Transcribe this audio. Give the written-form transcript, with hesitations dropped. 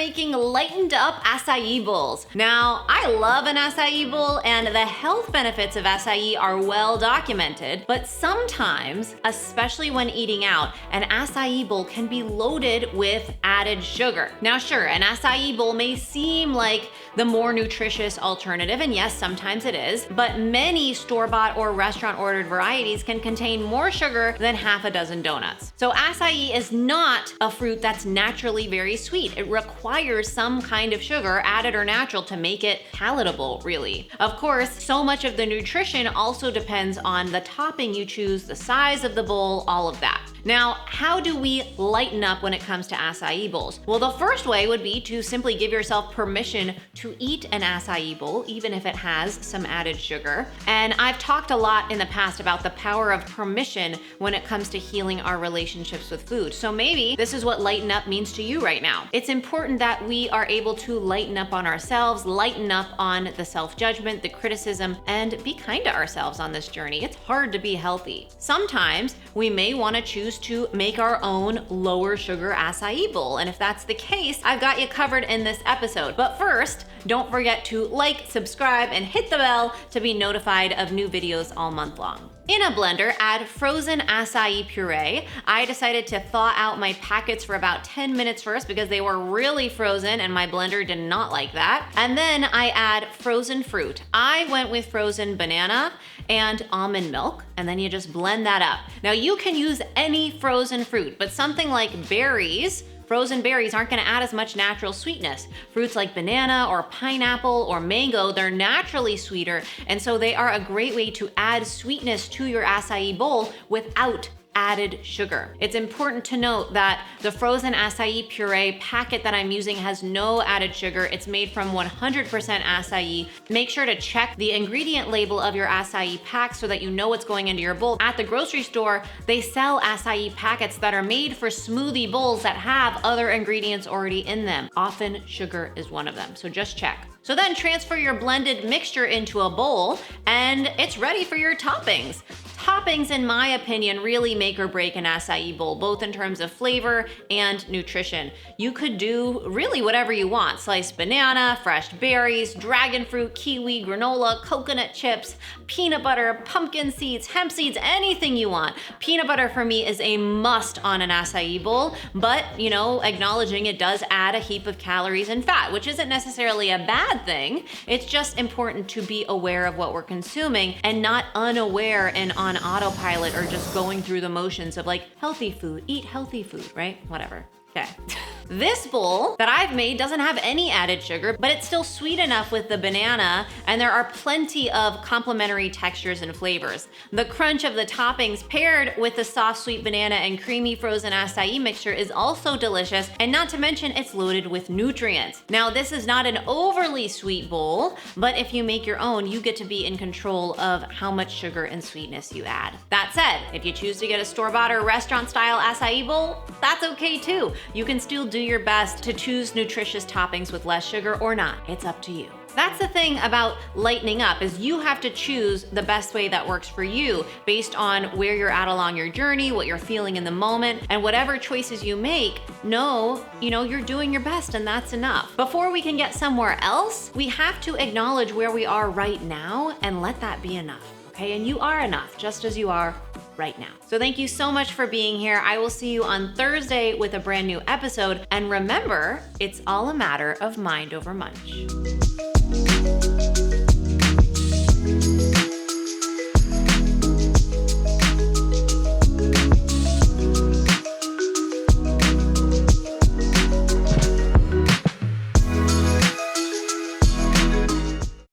making lightened up acai bowls. Now, I love an acai bowl and the health benefits of acai are well documented, but sometimes, especially when eating out, an acai bowl can be loaded with added sugar. Now sure, an acai bowl may seem like the more nutritious alternative, and yes, sometimes it is, but many store-bought or restaurant-ordered varieties can contain more sugar than half a dozen donuts. So acai is not a fruit that's naturally very sweet. It requires some kind of sugar, added or natural, to make it palatable, really. Of course, so much of the nutrition also depends on the topping you choose, the size of the bowl, all of that. Now, how do we lighten up when it comes to acai bowls? Well, the first way would be to simply give yourself permission to eat an acai bowl, even if it has some added sugar. And I've talked a lot in the past about the power of permission when it comes to healing our relationships with food. So maybe this is what lighten up means to you right now. It's important that we are able to lighten up on ourselves, lighten up on the self-judgment, the criticism, and be kind to ourselves on this journey. It's hard to be healthy. Sometimes we may want to choose to make our own lower sugar acai bowl. And if that's the case, I've got you covered in this episode. But first, don't forget to like, subscribe, and hit the bell to be notified of new videos all month long. In a blender, add frozen acai puree. I decided to thaw out my packets for about 10 minutes first because they were really frozen and my blender did not like that. And then I add frozen fruit. I went with frozen banana and almond milk, and then you just blend that up. Now you can use any frozen fruit, but something like berries, frozen berries aren't gonna add as much natural sweetness. Fruits like banana or pineapple or mango, they're naturally sweeter, and so they are a great way to add sweetness to your acai bowl without added sugar. It's important to note that the frozen acai puree packet that I'm using has no added sugar. It's made from 100% acai. Make sure to check the ingredient label of your acai pack so that you know what's going into your bowl. At the grocery store, they sell acai packets that are made for smoothie bowls that have other ingredients already in them. Often sugar is one of them, so just check. So then transfer your blended mixture into a bowl and it's ready for your toppings. Toppings, in my opinion, really make or break an acai bowl, both in terms of flavor and nutrition. You could do really whatever you want. Sliced banana, fresh berries, dragon fruit, kiwi, granola, coconut chips, peanut butter, pumpkin seeds, hemp seeds, anything you want. Peanut butter for me is a must on an acai bowl, but acknowledging it does add a heap of calories and fat, which isn't necessarily a bad thing. It's just important to be aware of what we're consuming and not unaware and on autopilot or just going through the motions of like healthy food, eat healthy food, right? Whatever. Okay. This bowl that I've made doesn't have any added sugar, but it's still sweet enough with the banana, and there are plenty of complementary textures and flavors. The crunch of the toppings paired with the soft sweet banana and creamy frozen acai mixture is also delicious, and not to mention it's loaded with nutrients. Now, this is not an overly sweet bowl, but if you make your own, you get to be in control of how much sugar and sweetness you add. That said, if you choose to get a store-bought or restaurant-style acai bowl, that's okay too. You can still do your best to choose nutritious toppings with less sugar or not. It's up to you. That's the thing about lightening up, is you have to choose the best way that works for you based on where you're at along your journey, what you're feeling in the moment, and whatever choices you make, know, you're doing your best and that's enough. Before we can get somewhere else, we have to acknowledge where we are right now and let that be enough, okay? And you are enough, just as you are right now. So thank you so much for being here. I will see you on Thursday with a brand new episode. And remember, it's all a matter of mind over munch.